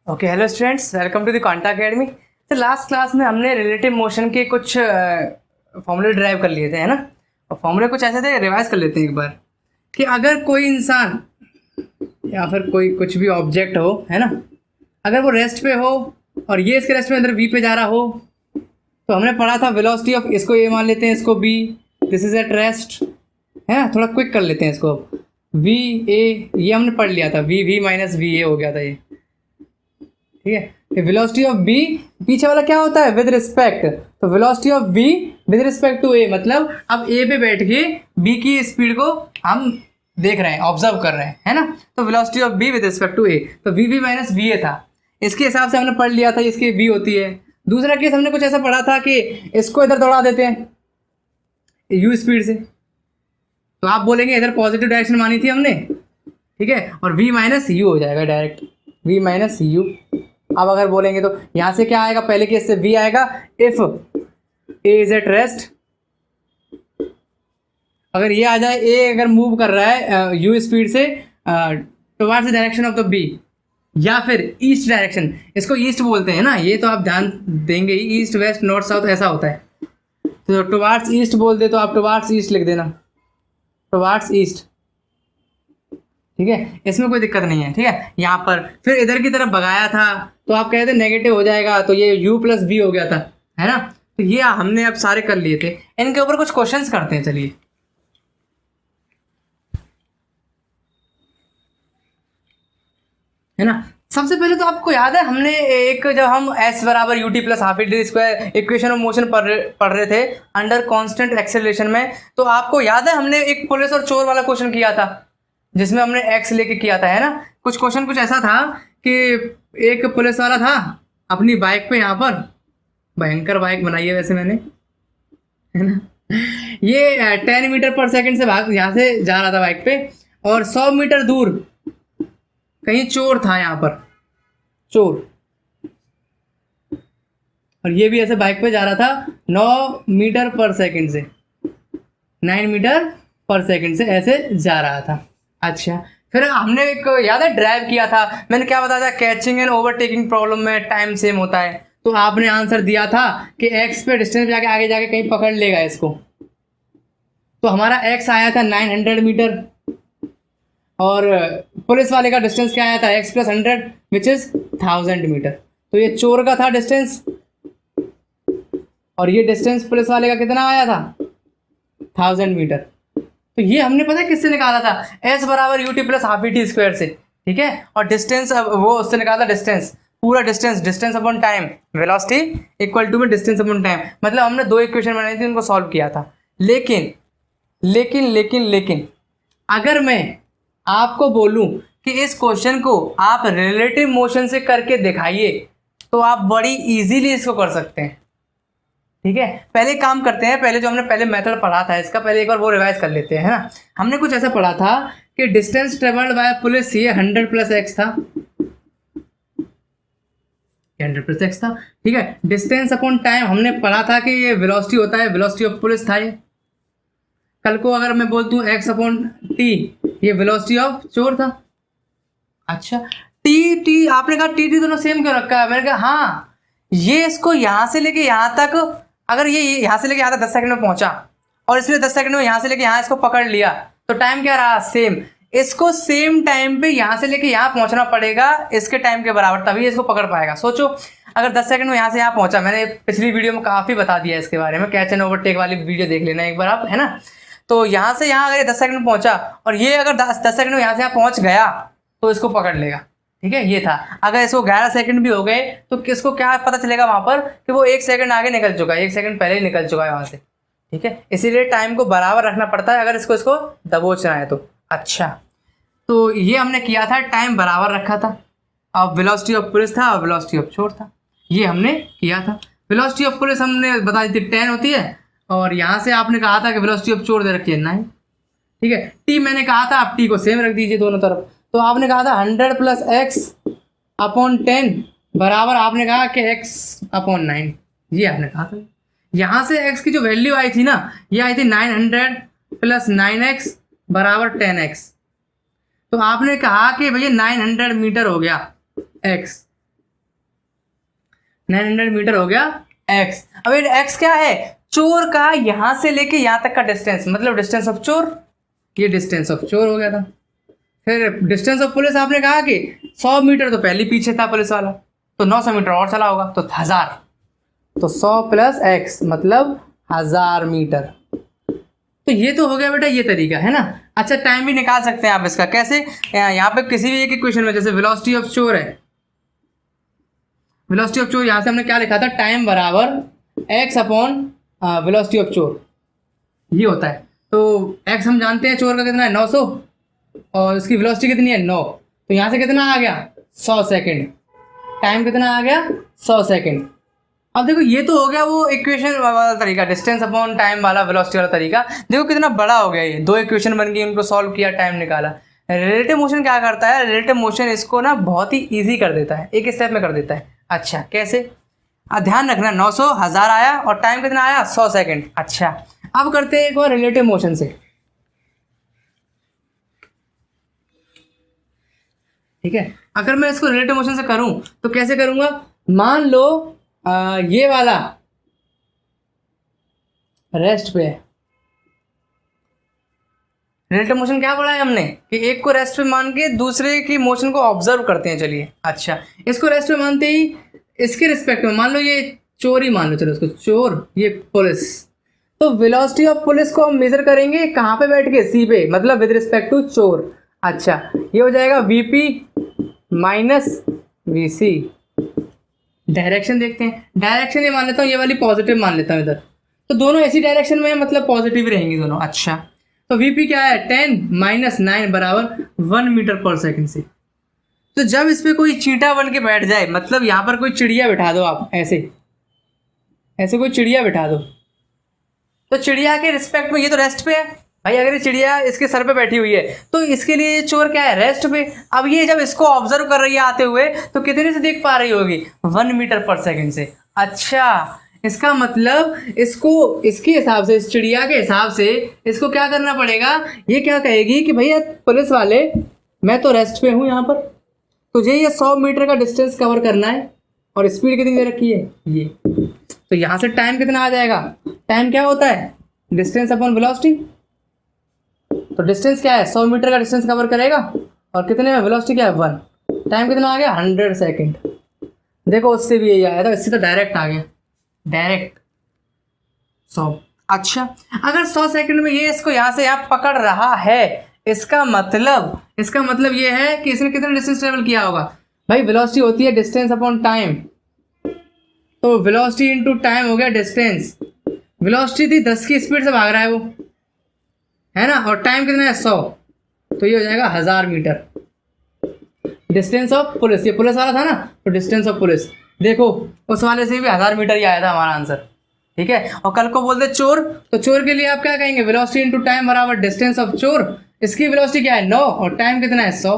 Okay, hello students, welcome to the Quanta academy. तो last class में हमने relative motion के कुछ फॉर्मूले ड्राइव कर लिए थे, है ना। और फॉर्मूले कुछ ऐसे थे, रिवाइज कर लेते हैं एक बार कि अगर कोई इंसान या फिर कोई कुछ भी ऑब्जेक्ट हो, है ना, अगर वो रेस्ट पे हो और ये इसके रेस्ट में अंदर वी पे जा रहा हो, तो हमने पढ़ा था वेलोसिटी ऑफ, इसको ए मान लेते हैं, इसको B, this is at rest, है ना। थोड़ा क्विक कर लेते हैं इसको, वी ए ये हमने पढ़ लिया था, V V minus V A हो गया था ये, ठीक है। वेलोसिटी ऑफ बी पीछे वाला क्या होता है, विद रिस्पेक्ट, तो velocity of B with respect to A, मतलब अब ए पे बैठ के बी की स्पीड को हम देख रहे हैं, ऑब्जर्व कर रहे हैं, है ना। तो velocity of B with respect to A, तो V V minus V A था, इसके हिसाब से हमने पढ़ लिया था, इसकी बी होती है। दूसरा केस हमने कुछ ऐसा पढ़ा था कि इसको इधर दौड़ा देते हैं यू स्पीड से, तो आप बोलेंगे इधर पॉजिटिव डायरेक्शन मानी थी हमने, ठीक है, और v माइनस यू हो जाएगा डायरेक्ट, v माइनस यू। अब अगर बोलेंगे तो यहाँ से क्या आएगा, पहले केस से v आएगा if a is at rest, अगर ये आ जाए a अगर मूव कर रहा है u स्पीड से towards the direction of the b, या फिर ईस्ट डायरेक्शन, इसको ईस्ट बोलते हैं ना, ये तो आप ध्यान देंगे ही, ईस्ट वेस्ट नॉर्थ साउथ ऐसा होता है, तो टुवर्ड्स ईस्ट बोल दे तो आप टुवर्ड्स ईस्ट लिख देना, टुवर्ड्स ईस्ट, ठीक है, इसमें कोई दिक्कत नहीं है, ठीक है। यहाँ पर फिर इधर की तरफ भगाया था तो आप कहते नेगेटिव हो जाएगा, तो ये u प्लस v हो गया था, है ना। तो ये हमने अब सारे कर लिए थे, इनके ऊपर कुछ क्वेश्चंस करते हैं, चलिए, है ना। सबसे पहले तो आपको याद है हमने एक, जब हम s बराबर ut plus half D square equation of motion पढ़ रहे थे अंडर कांस्टेंट एक्सेलरेशन में, तो आपको याद है हमने एक पुलिस और चोर वाला क्वेश्चन किया था जिसमें हमने x लेके किया था, है ना। कुछ क्वेश्चन कुछ ऐसा था कि एक पुलिस वाला था अपनी बाइक पे, यहाँ पर भयंकर बाइक बनाई है वैसे मैंने, है ना, ये 10 मीटर पर सेकंड से भाग यहाँ से जा रहा था बाइक पे, और 100 मीटर दूर कहीं चोर था, यहाँ पर चोर, और ये भी ऐसे बाइक पे जा रहा था 9 मीटर पर सेकंड से, 9 मीटर पर सेकंड से ऐसे जा रहा था। अच्छा, फिर हमने एक याद है ड्राइव किया था, मैंने क्या बताया था, कैचिंग एंड ओवरटेकिंग प्रॉब्लम में टाइम सेम होता है, तो आपने आंसर दिया था कि x पे डिस्टेंस जाके आगे जाके कहीं पकड़ लेगा इसको, तो हमारा x आया था 900 मीटर, और पुलिस वाले का डिस्टेंस क्या आया था, x plus 100 which is 1000 metre, तो ये चोर का था डिस्टेंस, और ये डिस्टेंस पुलिस वाले का कितना आया था, 1000 मीटर। तो ये हमने पता है किससे निकाला था, s बराबर U T plus half T square से, ठीक है, और डिस्टेंस वो उससे निकाला, डिस्टेंस पूरा distance upon time, velocity equal to में डिस्टेंस अपॉन टाइम, मतलब हमने दो इक्वेशन बनाई थी, उनको सॉल्व किया था। लेकिन लेकिन लेकिन लेकिन अगर मैं आपको बोलूं कि इस क्वेश्चन को आप रिलेटिव मोशन से करके दिखाइए, तो आप बड़ी इजीली इसको कर सकते हैं, ठीक है। पहले काम करते हैं, पहले जो हमने पहले मेथड पढ़ा था इसका, पहले एक बार वो रिवाइज कर लेते हैं, है ना। हमने कुछ ऐसा पढ़ा था कि डिस्टेंस ट्रेवल्ड बाय पुलिस ये 100 प्लस एक्स था, 100 प्लस एक्स था, ठीक है। डिस्टेंस अपॉन टाइम हमने पढ़ा था कि ये वेलोसिटी होता है, वेलोसिटी ऑफ पुलिस था ये। कल को अगर मैं बोल दूं एक्स अपॉन टी, ये वेलोसिटी ऑफ चोर था। अच्छा, टी टी आपने कहा टी टी दोनों सेम क्यों रखा है, मैंने कहा हाँ, ये इसको यहाँ से लेके यहाँ तक, अगर ये यहाँ से लेके यहाँ तक 10 सेकंड में पहुंचा, और इसलिए 10 सेकंड में यहाँ से लेके यहाँ इसको पकड़ लिया, तो टाइम क्या रहा, सेम। इसको सेम टाइम पे यहाँ से लेके यहाँ पहुंचना पड़ेगा इसके टाइम के बराबर, तभी इसको पकड़ पाएगा। सोचो अगर 10 सेकंड में यहाँ से यहाँ पहुंचा, मैंने पिछली वीडियो में काफी बता दिया इसके बारे में, कैच एंड ओवरटेक वाली वीडियो देख लेना एक बार आप, है ना। तो यहाँ से यहाँ अगर ये 10 सेकंड में पहुंचा, और ये अगर 10 सेकंड में यहाँ से यहाँ पहुंच गया, तो इसको पकड़ लेगा, ठीक है, ये था। अगर इसको 11 सेकंड भी हो गए, तो किसको क्या पता चलेगा वहां पर कि वो 1 सेकंड आगे निकल चुका है, 1 सेकंड पहले ही निकल चुका है वहां से, ठीक है। इसीलिए टाइम को बराबर रखना पड़ता है अगर इसको दबोचना है तो। अच्छा, तो ये हमने किया था, टाइम बराबर रखा था, अब वेलोसिटी ऑफ पुलिस था और वेलोसिटी ऑफ चोर था, ये हमने किया था। वेलोसिटी ऑफ पुलिस हमने बता दी थी 10 होती है, और यहाँ से आपने कहा था कि वेलोसिटी ऑफ चोर दे रखी है 9, ठीक है। टी मैंने कहा था आप टी को सेम रख दीजिए दोनों तरफ, तो आपने कहा था 100 प्लस एक्स अपॉन 10 बराबर, आपने कहा कि x अपॉन 9, ये आपने कहा था। यहाँ से x की जो वैल्यू आई थी ना, ये आई थी 900 प्लस 9x बराबर 10x, तो आपने कहा कि भैया 900 मीटर हो गया x, 900 मीटर हो गया एक्स। अब ये एक्स क्या है, चोर का यहां से लेके यहां तक का डिस्टेंस, मतलब डिस्टेंस ऑफ चोर, ये डिस्टेंस ऑफ चोर हो गया था। फिर डिस्टेंस ऑफ पुलिस आपने कहा कि 100 मीटर तो पहले पीछे था पुलिस वाला, तो 900 मीटर और चला होगा, तो 1000, तो 100 प्लस एक्स मतलब 1000 मीटर। तो ये तो हो गया बेटा ये तरीका है ना। अच्छा टाइम भी निकाल सकते हैं आप इसका, कैसे, यहाँ पे किसी भी एक इक्वेशन में, जैसे वेलोसिटी ऑफ चोर है, वेलोसिटी ऑफ चोर यहाँ से हमने क्या लिखा था, टाइम बराबर एक्स अपॉन वेलोसिटी ऑफ चोर, ये होता है। तो एक्स हम जानते हैं चोर का कितना है 900, और इसकी वेलोसिटी कितनी है 9, तो यहाँ से कितना आ गया 100 सेकेंड, टाइम कितना आ गया 100 सेकेंड। अब देखो ये तो हो गया वो इक्वेशन वाला तरीका, डिस्टेंस अपॉन टाइम वाला वेलोसिटी वाला तरीका। देखो कितना बड़ा हो गया ये, दो इक्वेशन बन गई, उनको सॉल्व किया, टाइम निकाला। रिलेटिव मोशन क्या करता है, रिलेटिव मोशन इसको ना बहुत ही ईजी कर देता है, एक स्टेप में कर देता है। अच्छा कैसे, ध्यान रखना 900 1000 आया और टाइम कितना आया 100 सेकेंड। अच्छा अब करते हैं एक और रिलेटिव मोशन से, ठीक है। अगर मैं इसको रिलेटिव मोशन से करूं तो कैसे करूंगा, मान लो ये वाला रेस्ट पे है, रिलेटिव मोशन क्या पढ़ा है हमने कि एक को रेस्ट पे मान के दूसरे की मोशन को ऑब्जर्व करते हैं। चलिए अच्छा इसको रेस्ट पे मानते ही इसके रिस्पेक्ट में मान लो ये चोर ही मान लो, चलो इसको चोर, ये पुलिस, तो वेलोसिटी ऑफ पुलिस को हम मेजर करेंगे कहाँ पे बैठ के, सी पे, मतलब विद रिस्पेक्ट टू चोर। अच्छा ये हो जाएगा वीपी माइनस वीसी। डायरेक्शन देखते हैं, डायरेक्शन ये मान लेता हूँ, ये वाली पॉजिटिव मान लेता हूँ इधर, तो दोनों ऐसी डायरेक्शन में मतलब पॉजिटिव रहेंगी दोनों। अच्छा तो वीपी क्या है 10 माइनस 9 बराबर 1 मीटर पर सेकंड से। तो जब इस पे कोई चींटा बन के बैठ जाए, मतलब यहाँ पर कोई चिड़िया बिठा दो आप, ऐसे ऐसे कोई चिड़िया बिठा दो, तो चिड़िया के रिस्पेक्ट में ये तो रेस्ट पे है भाई, अगर ये चिड़िया इसके सर पे बैठी हुई है तो इसके लिए चोर क्या है रेस्ट पे। अब ये जब इसको ऑब्जर्व कर रही है आते हुए तो कितने से देख पा रही होगी 1 मीटर पर सेकंड से। अच्छा इसका मतलब इसको इसके हिसाब से, इस चिड़िया के हिसाब से इसको क्या करना पड़ेगा, ये क्या कहेगी कि भैया पुलिस वाले मैं तो रेस्ट पे हूँ यहाँ पर, तुझे ये 100 मीटर का डिस्टेंस कवर करना है और स्पीड कितनी दे रखी है ये, तो यहाँ से टाइम कितना आ जाएगा, टाइम क्या होता है डिस्टेंस अपॉन वेलोसिटी, तो डिस्टेंस क्या है 100 मीटर का डिस्टेंस कवर करेगा और कितने में वेलोसिटी क्या है 1, टाइम कितना आ गया 100 सेकेंड। देखो उससे भी यही आया था, इससे तो डायरेक्ट आ गया, डायरेक्ट 100। अच्छा अगर 100 सेकंड में ये इसको यहाँ से यहाँ पकड़ रहा है, इसका मतलब ये है कि इसने कितना डिस्टेंस ट्रेवल किया होगा भाई, वेलोसिटी होती है डिस्टेंस अपॉन टाइम, तो वेलोसिटी इनटू टाइम हो गया डिस्टेंस। वेलोसिटी थी 10 की स्पीड से भाग रहा है वो, है ना, और टाइम कितना है 100, तो ये हो जाएगा 1000 मीटर। डिस्टेंस ऑफ पुलिस, ये पुलिस वाला था ना, तो डिस्टेंस ऑफ पुलिस, देखो उस वाले से भी 1000 मीटर ही आया था हमारा आंसर, ठीक है। और कल को बोलते चोर, तो चोर के लिए आप क्या कहेंगे, वेलोसिटी इनटू टाइम बराबर डिस्टेंस ऑफ चोर, इसकी वेलोसिटी क्या है 9 और टाइम कितना है 100,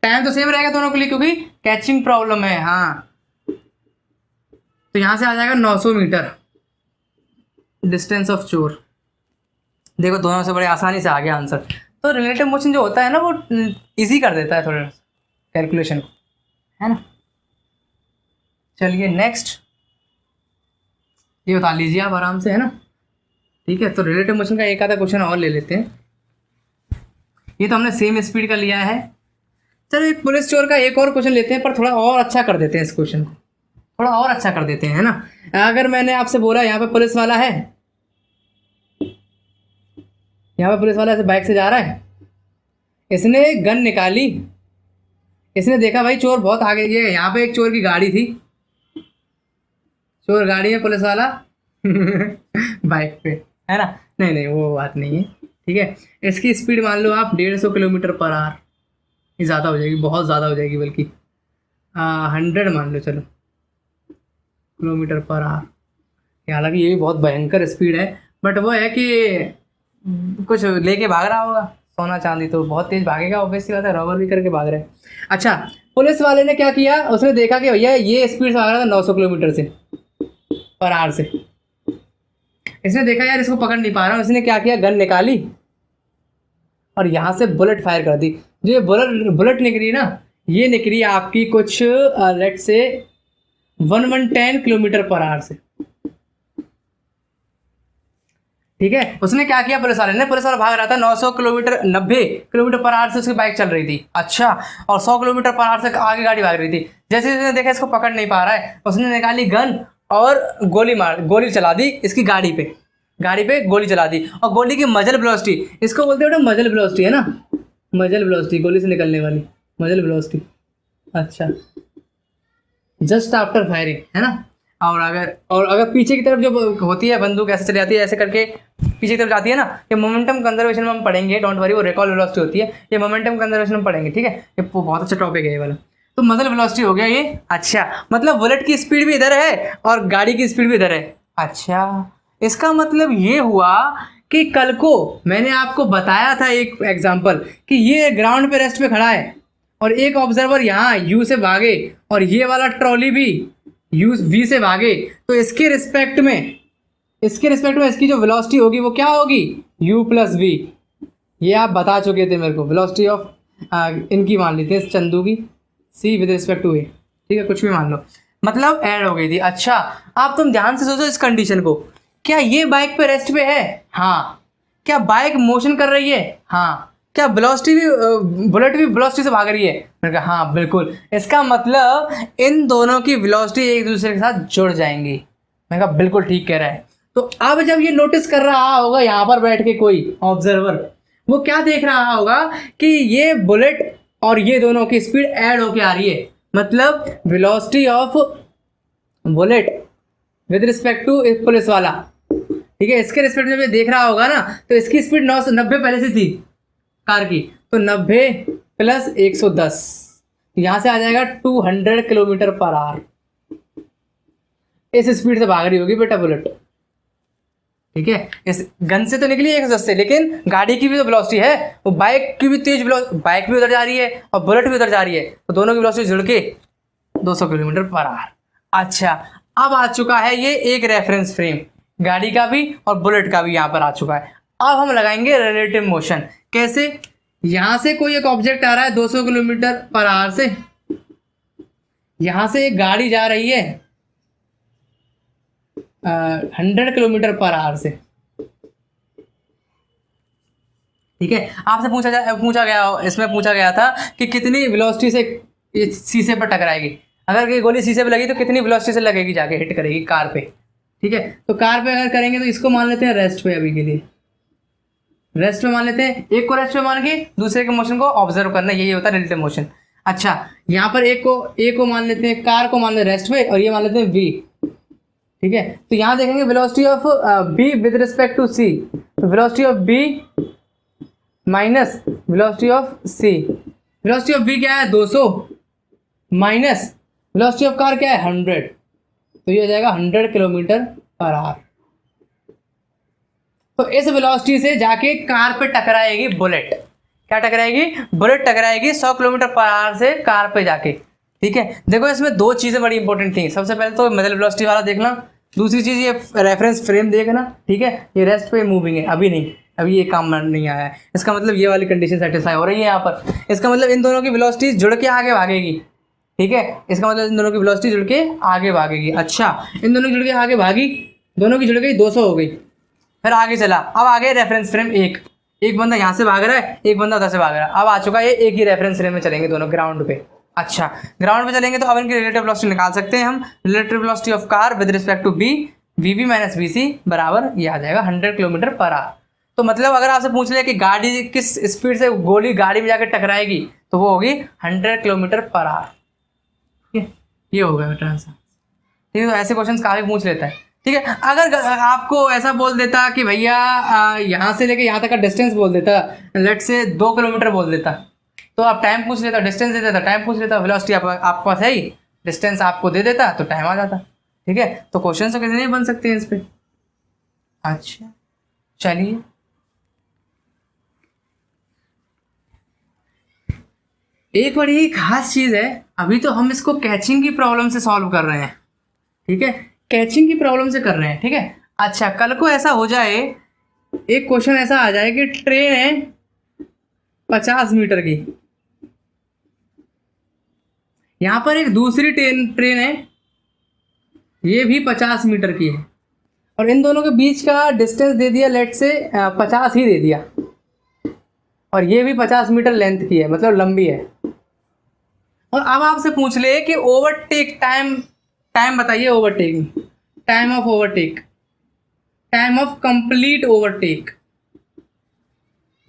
टाइम तो सेम रहेगा दोनों के लिए क्योंकि कैचिंग प्रॉब्लम है। हाँ तो यहां से आ जाएगा 900 मीटर डिस्टेंस ऑफ चोर। देखो दोनों से बड़े आसानी से आ गया आंसर। तो रिलेटिव मोशन जो होता है ना वो इजी कर देता है थोड़ा कैलकुलेशन को, है ना। चलिए नेक्स्ट ये बता लीजिए आप आराम से, है ना, ठीक है। तो रिलेटिव मोशन का एक आधा क्वेश्चन और ले लेते हैं। ये तो हमने सेम स्पीड का लिया है। चलो एक पुलिस चोर का एक और क्वेश्चन लेते हैं, पर थोड़ा और अच्छा कर देते हैं इस क्वेश्चन को, थोड़ा और अच्छा कर देते हैं, है ना। अगर मैंने आपसे बोला यहाँ पे पुलिस वाला है, यहाँ पे पुलिस वाला ऐसे बाइक से जा रहा है, इसने गन निकाली, इसने देखा भाई चोर बहुत आगे, ये यहाँ पे एक चोर की गाड़ी थी, चोर गाड़ी है, पुलिस वाला बाइक पे, है ना। नहीं वो बात नहीं है, ठीक है। इसकी स्पीड मान लो आप 150 किलोमीटर पर आवर, ये ज़्यादा हो जाएगी, बहुत ज़्यादा हो जाएगी, बल्कि 100 मान लो चलो किलोमीटर पर आवर। हालांकि ये भी बहुत भयंकर स्पीड है, बट वो है कि कुछ लेके भाग रहा होगा, सोना चांदी, तो बहुत तेज भागेगा ऑब्वियसली बात है, रॉबर भी करके भाग रहे हैं। अच्छा पुलिस वाले ने क्या किया, उसने देखा कि भैया ये स्पीड से भाग रहा था 900 किलोमीटर से पर आवर से, इसने देखा यार इसको पकड़ नहीं पा रहा हूँ, इसने क्या किया गन निकाली और यहाँ से बुलेट फायर कर दी। जो ये बुलेट निकली ना, ये निकली आपकी कुछ लेट से 1110 किलोमीटर पर आवर से। ठीक है, उसने क्या किया, पुलिस वाले ने, पुलिस वाला भाग रहा था 900 किलोमीटर 90 किलोमीटर पर आवर से उसकी बाइक चल रही थी। अच्छा, और 100 किलोमीटर पर आवर से आगे गाड़ी भाग रही थी। जैसे उसने देखा इसको पकड़ नहीं पा रहा है, उसने निकाली गन और गोली चला दी इसकी गाड़ी पे गोली चला दी। और गोली की मजल वेलोसिटी, इसको बोलते हैं बेटा मजल वेलोसिटी, है ना, मजल वेलोसिटी, गोली से निकलने वाली मजल वेलोसिटी। अच्छा, जस्ट आफ्टर फायरिंग, है ना। और अगर पीछे की तरफ जो होती है बंदूक ऐसे चली जाती है, ऐसे करके पीछे की तरफ जाती है ना, ये मोमेंटम कंजर्वेशन में हम पढ़ेंगे, डोंट वरी, वो रिकॉल वेलोसिटी होती है, ये मोमेंटम कंजर्वेशन में पढ़ेंगे। ठीक है, ये बहुत अच्छा टॉपिक है ये वाला। तो मजल वेलोसिटी हो गया ये। अच्छा, मतलब बुलेट की स्पीड भी इधर है और गाड़ी की स्पीड भी इधर है। अच्छा, इसका मतलब ये हुआ कि कल को मैंने आपको बताया था एक एग्जाम्पल कि ये ग्राउंड पे रेस्ट पे खड़ा है और एक ऑब्जर्वर यहाँ यू से भागे और ये वाला ट्रॉली भी यू वी से भागे, तो इसके रिस्पेक्ट में इसकी जो वेलोसिटी होगी वो क्या होगी, u प्लस वी। ये आप बता चुके थे मेरे को, वेलोसिटी ऑफ इनकी मान लेते हैं चंदू की, c with respect to a। ठीक है, कुछ भी मान लो, मतलब ऐड हो गई थी। अच्छा, आप तुम ध्यान से सोचो इस कंडीशन को, क्या ये बाइक पे रेस्ट पे है, हाँ। क्या बाइक मोशन कर रही है, हाँ। क्या वेलोसिटी भी, बुलेट भी वेलोसिटी से भाग रही है, मैंने कहा हाँ बिल्कुल। इसका मतलब इन दोनों की वेलोसिटी एक दूसरे के साथ जुड़ जाएंगी। मैंने कहा बिल्कुल ठीक कह रहा है। तो अब जब ये नोटिस कर रहा होगा यहाँ पर बैठ के कोई ऑब्जर्वर, वो क्या देख रहा होगा कि ये बुलेट और ये दोनों की स्पीड ऐड होके आ रही है, मतलब velocity of bullet with respect to police वाला। ठीक है, इसके रिस्पेक्ट में देख रहा होगा ना, तो इसकी स्पीड 990 पहले से थी कार की, तो 90 प्लस 110, यहां से आ जाएगा 200 किलोमीटर पर आवर। इस स्पीड से भाग रही होगी बेटा बुलेट। ठीक है, इस गन से तो निकली 110 से, लेकिन गाड़ी की भी तो वेलोसिटी है, वो बाइक की भी तेज बाइक भी उधर जा रही है और बुलेट भी उधर जा रही है, तो दोनों की वेलोसिटी जुड़ के 200 किलोमीटर पर आवर। अच्छा, अब आ चुका है ये एक रेफरेंस फ्रेम, गाड़ी का भी और बुलेट का भी यहाँ पर आ चुका है। अब हम लगाएंगे रिलेटिव मोशन। कैसे, यहां से कोई एक ऑब्जेक्ट आ रहा है 200 किलोमीटर पर आवर से, यहां से एक गाड़ी जा रही है 100 किलोमीटर पर आवर से। ठीक है, आपसे पूछा गया था कि कितनी वेलोसिटी से ये शीशे पर टकराएगी। अगर ये गोली शीशे पे लगी तो कितनी वेलोसिटी से लगेगी, जाके हिट करेगी कार पे। ठीक है, तो कार पे अगर करेंगे तो इसको मान लेते हैं रेस्ट पे, अभी के लिए रेस्ट पे मान लेते हैं। एक को रेस्ट पे मान के दूसरे के मोशन को ऑब्जर्व करना, यही होता है रिलेटिव मोशन। अच्छा, यहाँ पर एक को मान लेते हैं, कार को मान लेते हैं रेस्ट पे, और ये मान लेते हैं v। ठीक है, तो यहाँ देखेंगे velocity of b with respect to c, तो velocity of b minus velocity of c। Velocity of b क्या है 200 माइनस वेलोसिटी ऑफ कार क्या है 100, तो ये हो जाएगा 100 किलोमीटर पर आवर। तो इस वेलोसिटी से जाके कार पे टकराएगी बुलेट। क्या टकराएगी, बुलेट टकराएगी 100 किलोमीटर पर आवर से कार पे जाके। ठीक है, देखो इसमें दो चीजें बड़ी इंपॉर्टेंट थी। सबसे पहले तो मजल वेलोसिटी वाला देखना, दूसरी चीज ये रेफरेंस फ्रेम देखना। ठीक है, ये रेस्ट पे मूविंग है, अभी नहीं, अभी ये काम नहीं आया है। इसका मतलब ये वाली कंडीशन सेटिस्फाई हो रही है यहाँ पर। इसका मतलब इन दोनों की वेलोसिटी जुड़ के आगे भागेगी। ठीक है, इसका मतलब इन दोनों की वेलोसिटी जुड़ के आगे भागेगी। अच्छा, इन दोनों की जुड़ के आगे भागी, दोनों की जुड़ गई 200 हो गई, फिर आगे चला। अब आगे रेफरेंस फ्रेम एक बंदा यहाँ से भाग रहा है, एक बंदा उधर से भाग रहा है। अब आ चुका है एक ही रेफरेंस फ्रेम में चलेंगे दोनों ग्राउंड पे। अच्छा, ग्राउंड पे चलेंगे तो अब इनकी रिलेटिव वेलोसिटी निकाल सकते हैं हम। Relative velocity of car with respect to B, V minus V C बराबर ये आ जाएगा 100 किलोमीटर पर आवर। तो मतलब अगर आपसे पूछ लिया कि गाड़ी किस स्पीड से गोली गाड़ी में जाकर टकराएगी, तो वो होगी 100 किलोमीटर पर आवर। ये हो गया बेटा आंसर। ठीक है, तो ऐसे क्वेश्चन काफी पूछ लेता है। ठीक है, अगर आपको ऐसा बोल देता कि भैया यहाँ से लेके यहाँ तक का डिस्टेंस बोल देता, लेट से 2 किलोमीटर बोल देता, तो आप टाइम पूछ लेता, डिस्टेंस दे देता, टाइम पूछ लेता, वेलोसिटी आपके पास है ही, डिस्टेंस आपको दे देता तो टाइम आ जाता। ठीक है, तो क्वेश्चन तो कितने बन सकते हैं इस पे। अच्छा, चलिए एक बड़ी खास चीज है, अभी तो हम इसको कैचिंग की प्रॉब्लम से सॉल्व कर रहे हैं। ठीक है, कैचिंग की प्रॉब्लम से कर रहे हैं। ठीक है, अच्छा कल को ऐसा हो जाए, एक क्वेश्चन ऐसा आ जाए कि ट्रेन है 50 मीटर की, यहां पर एक दूसरी ट्रेन है ये भी 50 मीटर की है, और इन दोनों के बीच का डिस्टेंस दे दिया लेट से 50 ही दे दिया, और ये भी 50 मीटर लेंथ की है, मतलब लंबी है। और अब आपसे पूछ ले कि ओवरटेक टाइम, टाइम बताइए overtake, time of overtake, time of complete overtake,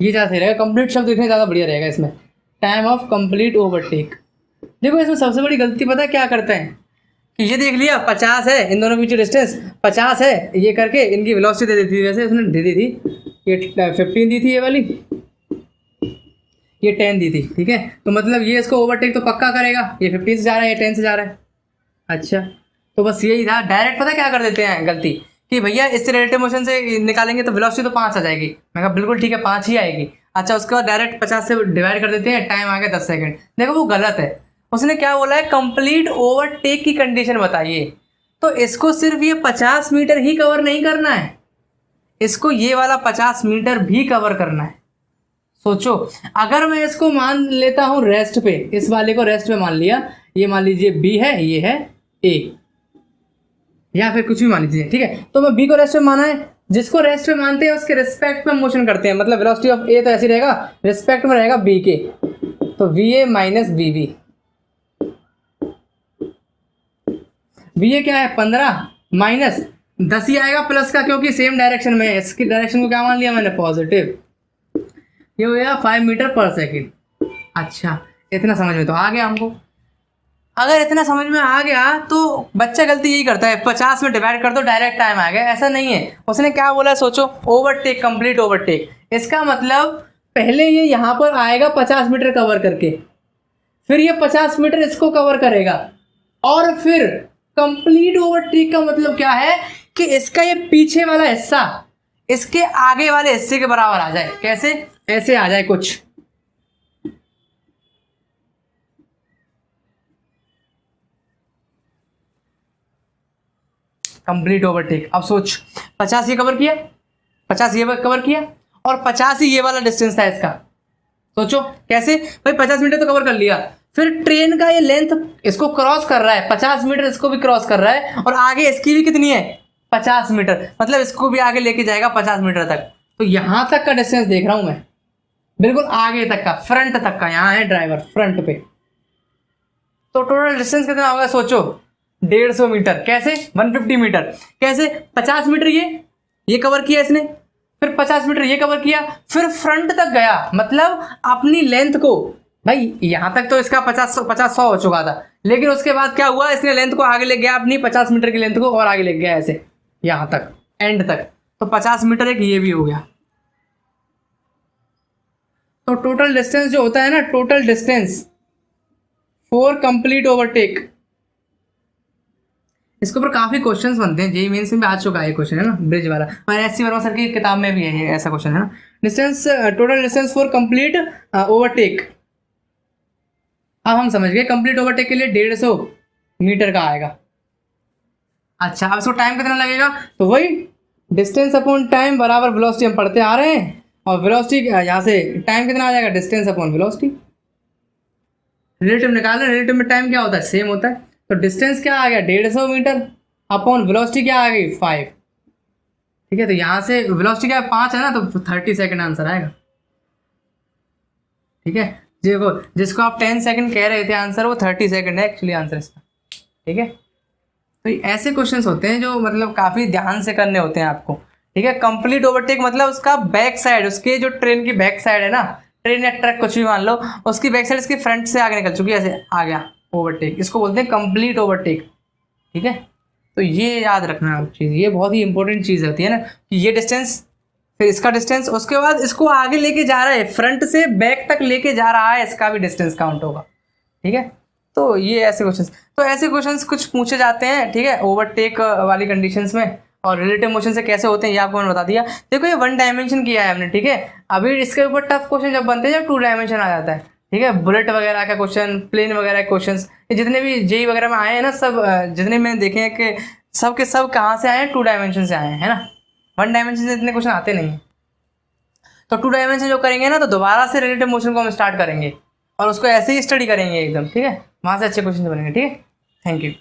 ये ज़्यादा सही रहेगा, कंप्लीट शब्द लिखने ज़्यादा बढ़िया रहेगा इसमें, टाइम ऑफ कंप्लीट ओवरटेक। देखो इसमें सबसे बड़ी गलती पता है क्या करते हैं कि ये देख लिया 50 है, इन दोनों के बीच डिस्टेंस 50 है, ये करके इनकी वेलोसिटी दे दी थी, वैसे उसने दे दी थी, ये 15 दी थी ये वाली, ये 10 दी थी, ठीक है। तो मतलब ये इसको ओवरटेक तो पक्का करेगा, ये 15 से जा रहा है, ये 10 से जा रहा है। अच्छा, तो बस यही था। डायरेक्ट पता क्या कर देते हैं गलती कि भैया इससे रिलेटिव मोशन से निकालेंगे तो वेलोसिटी तो 5 आ जाएगी। मैं कहा बिल्कुल ठीक है, 5 ही आएगी। अच्छा, उसके बाद डायरेक्ट 50 से डिवाइड कर देते हैं, टाइम आ गया 10 सेकंड। देखो वो गलत है, उसने क्या बोला है, कंप्लीट ओवरटेक की कंडीशन बताइए। तो इसको सिर्फ ये 50 मीटर ही कवर नहीं करना है, इसको ये वाला 50 मीटर भी कवर करना है। सोचो, अगर मैं इसको मान लेता हूं रेस्ट पे, इस वाले को रेस्ट पे मान लिया, ये मान लीजिए बी है, ये है ए, या फिर कुछ भी मान लीजिए, ठीक है। तो मैं बी को रेस्ट पे माना है, जिसको रेस्ट पे मानते हैं उसके रिस्पेक्ट में मोशन करते हैं, मतलब वेलोसिटी ऑफ ए तो ऐसी रहेगा, रिस्पेक्ट में रहेगा बी के, तो V A minus B V. V A क्या है 15 माइनस 10 ही आएगा प्लस का, क्योंकि सेम डायरेक्शन में है, इसकी डायरेक्शन को क्या मान लिया मैंने, पॉजिटिव। ये हो गया 5 मीटर पर सेकेंड। अच्छा, इतना समझ में तो आ गया हमको। अगर इतना समझ में आ गया तो बच्चा गलती यही करता है, 50 में डिवाइड कर दो डायरेक्ट टाइम आ गया, ऐसा नहीं है। उसने क्या बोला सोचो, ओवरटेक, कंप्लीट ओवरटेक। इसका मतलब पहले ये यहाँ पर आएगा 50 मीटर कवर करके, फिर ये 50 मीटर इसको कवर करेगा, और फिर कंप्लीट ओवरटेक का मतलब क्या है कि इसका ये पीछे वाला हिस्सा इसके आगे वाले हिस्से के बराबर आ जाए। कैसे? ऐसे आ जाए कुछ, कंप्लीट ओवरटेक। अब सोच, 50 ये कवर किया, 50 ये कवर किया, और 50 ही ये वाला डिस्टेंस था इसका। सोचो कैसे भाई, 50 मीटर तो कवर कर लिया, फिर ट्रेन का ये लेंथ इसको क्रॉस कर रहा है, 50 मीटर इसको भी क्रॉस कर रहा है, और आगे इसकी भी कितनी है 50 मीटर, मतलब इसको भी आगे लेके जाएगा 50 मीटर तक। तो यहां तक का डिस्टेंस देख रहा हूं मैं, बिल्कुल आगे तक का, फ्रंट तक का, यहाँ है ड्राइवर फ्रंट पे। तो टोटल डिस्टेंस कितना होगा सोचो, 150 मीटर। कैसे? 150 मीटर। कैसे? 50 मीटर ये कवर किया इसने, फिर 50 मीटर ये कवर किया, फिर फ्रंट तक गया, मतलब अपनी लेंथ को, भाई यहां तक तो इसका 50-100 हो चुका था, लेकिन उसके बाद क्या हुआ, इसने लेंथ को आगे ले गया, अपनी 50 मीटर की लेंथ को और आगे ले गया ऐसे यहां तक, एंड तक। तो 50 मीटर एक ये भी हो गया। तो टोटल डिस्टेंस जो होता है ना, total distance for complete overtake, इसके ऊपर काफी क्वेश्चंस बनते हैं, जेईई मेंस में भी आ चुका है क्वेश्चन, है ना, ब्रिज वाला, और एससी वर्मा सर की किताब में भी है ये ऐसा क्वेश्चन, है ना। Distance, total distance for complete overtake. अब हम समझ गए कंप्लीट ओवरटेक के लिए 150 मीटर का आएगा। अच्छा, अब इसको टाइम कितना लगेगा, तो वही डिस्टेंस अपॉन टाइम बराबर वेलोसिटी, हम पढ़ते आ रहे हैं, और वेलोसिटी यहाँ से टाइम कितना आ जाएगा, डिस्टेंस अपॉन वेलोसिटी। रिलेटिव निकालना, रिलेटिव में टाइम क्या होता है, सेम होता है। तो डिस्टेंस क्या आ गया 150 मीटर, अपॉन वेलोसिटी क्या आ गई 5, ठीक है। तो यहाँ से वेलोसिटी क्या 5 है ना, तो 30 सेकंड आंसर आएगा, ठीक है। देखो, जिसको आप 10 सेकंड कह रहे थे आंसर, वो 30 सेकंड है एक्चुअली आंसर इसका, ठीक है। तो ऐसे क्वेश्चंस होते हैं जो मतलब काफ़ी ध्यान से करने होते हैं आपको, ठीक है। कंप्लीट ओवरटेक मतलब उसका बैक साइड, उसके जो ट्रेन की बैक साइड है ना, ट्रेन या ट्रक कुछ भी मान लो, उसकी बैक साइड इसके फ्रंट से आगे निकल चुकी है, ऐसे आ गया ओवरटेक, इसको बोलते हैं कंप्लीट ओवरटेक, ठीक है। तो ये याद रखना आप चीज़, ये बहुत ही इंपॉर्टेंट चीज़ होती है ना, कि ये डिस्टेंस, फिर इसका डिस्टेंस, उसके बाद इसको आगे लेके जा रहा है, फ्रंट से बैक तक लेके जा रहा है, इसका भी डिस्टेंस काउंट होगा, ठीक है। तो ये ऐसे क्वेश्चंस, तो ऐसे क्वेश्चंस कुछ पूछे जाते हैं, ठीक है, ओवरटेक वाली कंडीशंस में। और रिलेटिव मोशन से कैसे होते हैं ये आपको मैंने बता दिया। देखो ये 1 डायमेंशन किया है हमने, ठीक है। अभी इसके ऊपर टफ क्वेश्चन जब बनते हैं जब 2 डायमेंशन आ जाता है, ठीक है। बुलेट वगैरह का क्वेश्चन, प्लेन वगैरह के क्वेश्चन, ये जितने भी जेईई वगैरह में आए हैं ना, सब जितने मैंने देखे हैं कि सब के सब कहाँ से आए हैं, 2 डायमेंशन से आए हैं, है ना। 1 डायमेंशन से इतने क्वेश्चन आते नहीं हैं। तो 2 डायमेंशन जो करेंगे ना, तो दोबारा से रिलेटिव मोशन को हम स्टार्ट करेंगे और उसको ऐसे ही स्टडी करेंगे एकदम, ठीक है। वहाँ से अच्छे क्वेश्चन बनेंगे, ठीक है। Thank you.